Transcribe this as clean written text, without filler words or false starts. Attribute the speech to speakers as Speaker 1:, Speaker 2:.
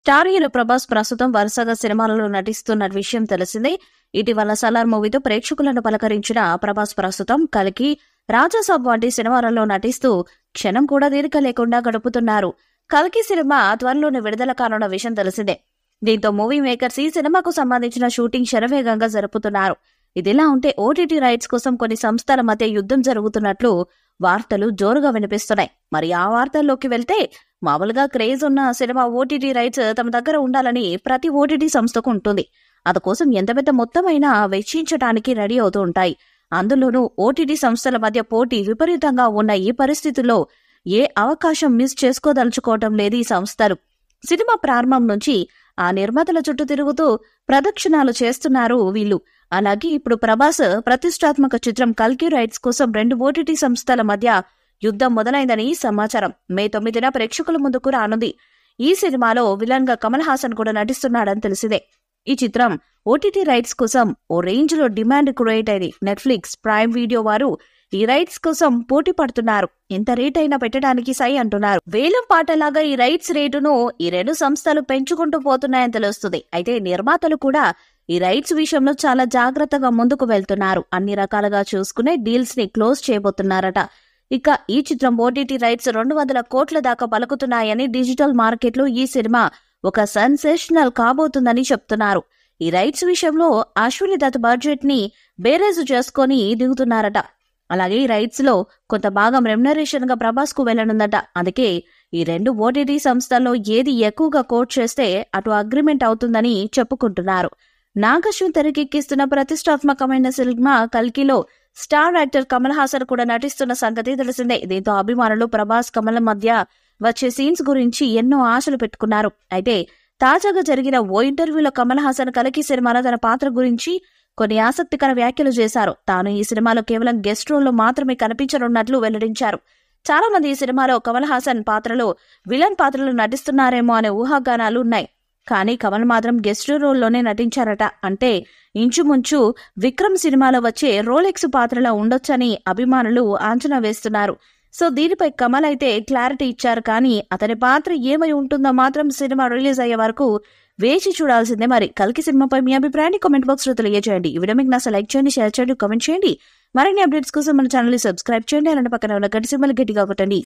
Speaker 1: Star hero Prabhas ప్రస్తుతం వరుసగా సినిమాలలో నటిస్తున్న విషయం తెలిసిందే. ఇటీవల సలార్ మూవీతో ప్రేక్షకులను పలకరించిన ప్రభాస్ ప్రస్తుతం కల్కి, రాజాసాబ్ వంటి సినిమాలలో నటిస్తూ క్షణం కూడా తీరిక లేకుండా గడుపుతున్నారు. కల్కి సినిమా త్వరలోనే విడుదల కానున్న విషయం తెలిసిందే. దీంతో మూవీ మేకర్స్ ఈ సినిమాకు సంబంధించిన షూటింగ్ శరవేగంగా జరుపుతున్నారు. ఇదిలా ఉంటే ఓటీటీ రైట్స్ కోసం కొన్ని సంస్థల మధ్య యుద్ధం జరుగుతున్నట్లు వార్తలు జోరుగా వినిపిస్తున్నాయి. మరి ఆ వార్తల్లోకి వెళ్తే, మామూలుగా క్రేజ్ ఉన్న సినిమా ఓటీటీ రైట్స్ తమ దగ్గర ఉండాలని ప్రతి ఓటీటీ సంస్థకు ఉంటుంది. అందుకోసం ఎంత పెద్ద మొత్తమైనా వెచ్చించడానికి రెడీ అవుతూ ఉంటాయి. అందులోనూ ఓటీటీ సంస్థల మధ్య పోటీ విపరీతంగా ఉన్న ఈ పరిస్థితుల్లో ఏ అవకాశం మిస్ చేసుకోదలుచుకోవటం లేదు ఈ సంస్థలు. సినిమా ప్రారంభం నుంచి ఆ నిర్మాతల చుట్టూ తిరుగుతూ ప్రదక్షిణాలు చేస్తున్నారు వీళ్ళు. అలాగే ఇప్పుడు ప్రభాస్ ప్రతిష్టాత్మక చిత్రం కల్కి రైట్స్ కోసం 2 ఓటీటీ సంస్థల మధ్య యుద్ధం మొదలైందని సమాచారం. మే 9న ప్రేక్షకుల ముందుకు రానుంది. ఈ సినిమాలో విలన్ గా కమల్ హాసన్ కూడా నటిస్తున్నాడని తెలిసిందే. ఈ చిత్రం ఓటీటీ రైట్స్ కోసం ఓ రేంజ్ లో డిమాండ్ క్రియేట్ అయింది. నెట్ఫ్లిక్స్, ప్రైమ్ వీడియో వారు ఈ రైట్స్ కోసం పోటీ పడుతున్నారు. ఎంత రేట్ అయినా పెట్టడానికి సై అంటున్నారు. వేలం పాటలాగా ఈ రైట్స్ రేటును ఈ 2 సంస్థలు పెంచుకుంటూ పోతున్నాయని తెలుస్తుంది. అయితే నిర్మాతలు కూడా ఈ రైట్స్ విషయంలో చాలా జాగ్రత్తగా ముందుకు వెళ్తున్నారు. అన్ని రకాలుగా చూసుకునే డీల్స్ ని క్లోజ్ చేయబోతున్నారట. ఇక ఈ చిత్రం ఓటీటీ రైట్స్ 200 కోట్ల దాకా పలుకుతున్నాయని, డిజిటల్ మార్కెట్లో ఈ సినిమా ఒక సెన్సేషనల్ కాబోతుందని చెప్తున్నారు. ఈ రైట్స్ విషయంలో అశ్విని దత్ బడ్జెట్ ని బేరేజు చేసుకుని దిగుతున్నారట. అలాగే ఈ రైట్స్ లో కొంత భాగం రెమ్యునరేషన్ గా ప్రభాస్ కు వెళ్లనుందట. అందుకే ఈ 2 ఓటీటీ సంస్థల్లో ఏది ఎక్కువగా కోట్ చేస్తే అటు అగ్రిమెంట్ అవుతుందని చెప్పుకుంటున్నారు. నాగశ్విన్ తెరకెక్కిస్తున్న ప్రతిష్టాత్మకమైన సినిమా కల్కిలో స్టార్ యాక్టర్ కమల్ హాసన్ కూడా నటిస్తున్న సంగతి తెలిసిందే. దీంతో అభిమానులు ప్రభాస్, కమల్ మధ్య వచ్చే సీన్స్ గురించి ఎన్నో ఆశలు పెట్టుకున్నారు. అయితే తాజాగా జరిగిన ఓ ఇంటర్వ్యూలో కమల్ హాసన్ కల్కి సినిమాలో తన పాత్ర గురించి కొన్ని ఆసక్తికర వ్యాఖ్యలు చేశారు. తాను ఈ సినిమాలో కేవలం గెస్ట్ రోల్లో మాత్రమే కనిపించనున్నట్లు వెల్లడించారు. చాలా మంది ఈ సినిమాలో కమల్ హాసన్ పాత్రలో విలన్ పాత్రలో నటిస్తున్నారేమో అనే ఊహాగానాలు ఉన్నాయి. కానీ కమల్ మాత్రం గెస్ట్ రోల్లోనే నటించారట. అంటే ఇంచుమించు విక్రమ్ సినిమాలో వచ్చే రోలెక్స్ పాత్రలో ఉండొచ్చని అభిమానులు అంచనా వేస్తున్నారు. సో దీనిపై కమల్ అయితే క్లారిటీ ఇచ్చారు. కానీ అతని పాత్ర ఏమై ఉంటుందో మాత్రం సినిమా రిలీజ్ అయ్యే వరకు వేచి చూడాల్సిందే. మరి కల్కి సినిమాపై మీ అభిప్రాయాన్ని కామెంట్ బాక్స్ లో తెలియజేయండి. ఈ వీడియో మీకు నచ్చితే లైక్ చేయండి, షేర్ చేయండి, కామెంట్ చేయండి. మరిన్ని అప్డేట్స్ కోసం మన ఛానల్ ని సబ్స్క్రైబ్ చేయండి. అలాంటి పక్కన ఉన్న గంట సింబల్ గట్టిగా కొట్టండి.